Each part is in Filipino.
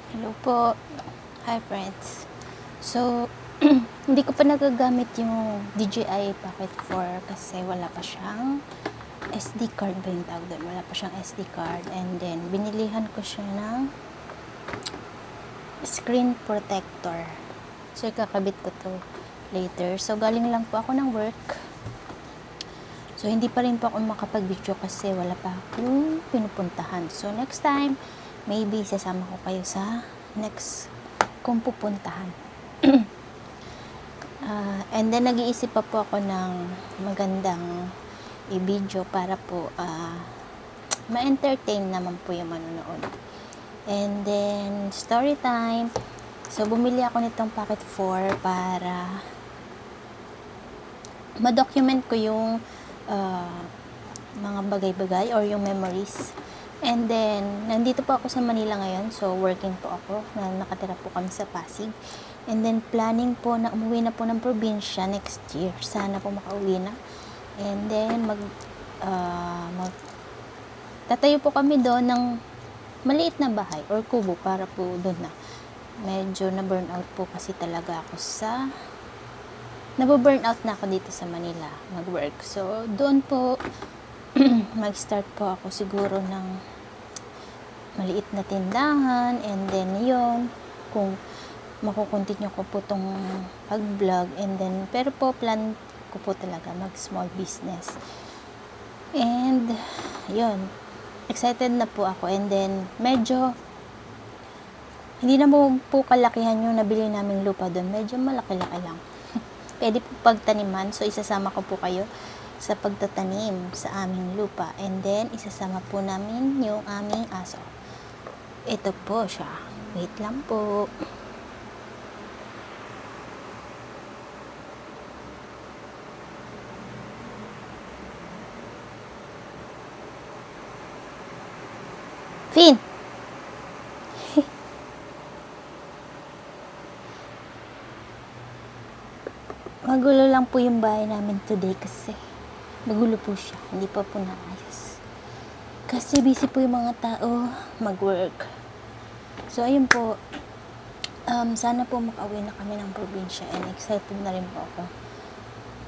Hello po. Hi friends. So, hindi ko pa nagagamit yung DJI Pocket 4 kasi wala pa siyang SD card ba yung tawag doon? Wala pa siyang SD card. And then, binilihan ko siya ng screen protector. So, kakabit ko to later. So, galing lang po ako ng work. So, hindi pa rin po ako makapag-video kasi wala pa akong pinupuntahan. So, next time, maybe sasama ko kayo sa next kung pupuntahan. And then, nag-iisip pa po ako ng magandang i-video para po ma-entertain naman po yung manonood. And then, story time. So, bumili ako nitong Pocket 4 para ma-document ko yung mga bagay-bagay or yung memories. And then, nandito po ako sa Manila ngayon. So, working po ako. Nakatira po kami sa Pasig. And then, planning po na umuwi na po ng probinsya next year. Sana po makauwi na. And then, tatayo po kami doon ng maliit na bahay or kubo para po doon na. Medyo na-burnout po kasi talaga ako nabu-burnout na ako dito sa Manila mag-work. So, doon po mag-start po ako siguro ng maliit na tindahan, and then yun, kung makukontinue ko po tong pag-vlog, and then, pero po plan ko po talaga mag-small business. And yun, excited na po ako. And then, medyo hindi na po kalakihan yung nabili naming lupa doon. Medyo malaki-laki lang. Pwede po pagtaniman. So, isasama ko po kayo sa pagtatanim sa aming lupa. And then, isasama po namin yung aming aso. Ito po siya. Wait lang po. Finn! Magulo lang po yung bahay namin today kasi magulo po siya. Hindi pa po naayos. Kasi busy po yung mga tao mag-work. So, ayun po. Sana po makauwi na kami ng probinsya, and excited na rin po ako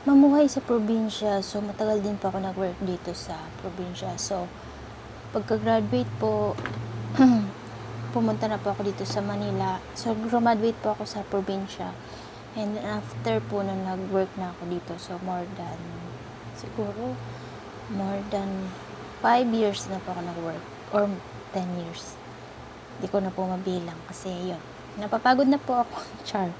mamuhay sa probinsya. So, matagal din po ako nag-work dito sa probinsya. So, pagka-graduate po, pumunta na po ako dito sa Manila. So, graduate po ako sa probinsya. And after po na nag-work na ako dito, so more than 5 years na po ako nag-work, or 10 years. Hindi ko na po mabilang kasi yun, napapagod na po ako. Char.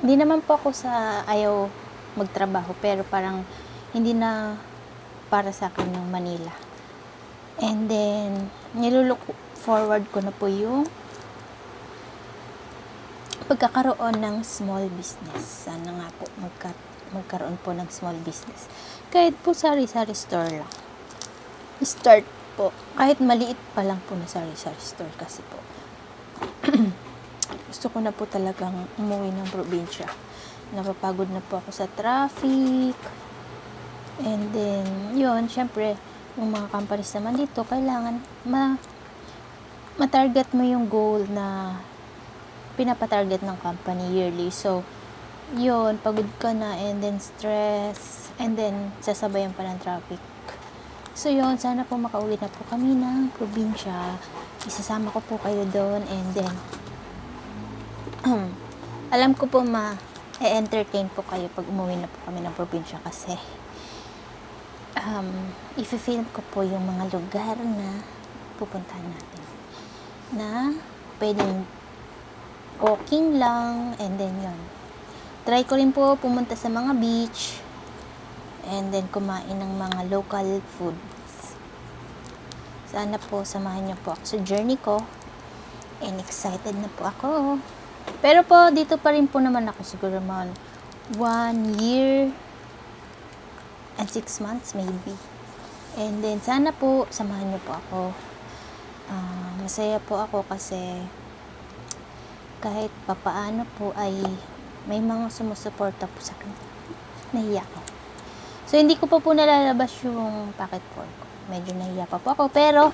Hindi naman po ako sa ayaw magtrabaho, pero parang hindi na para sa akin yung Manila. And then, nilulook forward ko na po yung pagkakaroon ng small business. Sana nga po magkaroon po ng small business. Kahit po sari-sari store lang. Start po. Kahit maliit pa lang po na sari-sari store kasi po. Gusto ko na po talagang umuwi ng probinsya. Napapagod na po ako sa traffic. And then, yun, syempre, yung mga companies naman dito, kailangan ma-target mo yung goal na pinapatarget ng company yearly. So, yun, pagod ka na, and then stress, and then sasabayan pa ng traffic. So, yun, sana po makauwi na po kami ng probinsya. Isasama ko po kayo doon, and then alam ko po ma-entertain po kayo pag umuwi na po kami ng probinsya kasi i-film ko po yung mga lugar na pupuntahan natin na pwedeng walking lang, and then yun. Try ko rin po pumunta sa mga beach, and then kumain ng mga local foods. Sana po samahan niyo po ako sa journey ko, and excited na po ako. Pero po, dito pa rin po naman ako siguro mga 1 year and 6 months maybe. And then, sana po samahan niyo po ako. Masaya po ako kasi kahit papaano po ay may mga sumusuporta po sa akin. Nahiya ako. So, hindi ko pa po nalalabas yung Pocket 4 ko. Medyo nahiya pa po ako. Pero,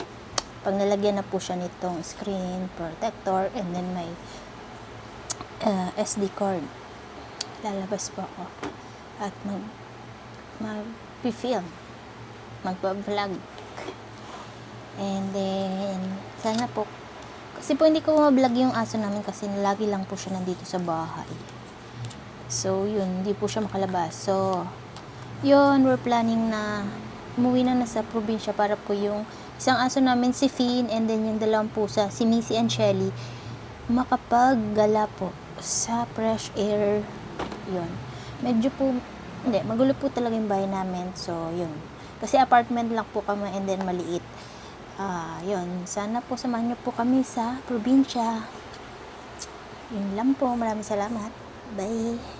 Pag nalagyan na po siya nitong screen protector and then may SD card, lalabas po ako at mag-film, magpa-vlog. And then, sana po, kasi po hindi ko ma-vlog yung aso namin kasi lagi lang po siya nandito sa bahay. So, yun, hindi po siya makalabas. So, yun, we're planning na umuwi na sa probinsya para po yung isang aso namin, si Finn, and then yung dalawang pusa, si Missy and Shelly, makapaggala po sa fresh air. Yun. Medyo po, hindi, magulo po talaga yung bahay namin. So, yun. Kasi apartment lang po kami and then maliit. Yun. Sana po samahan niyo po kami sa probinsya. Yun lang po. Maraming salamat. Bye.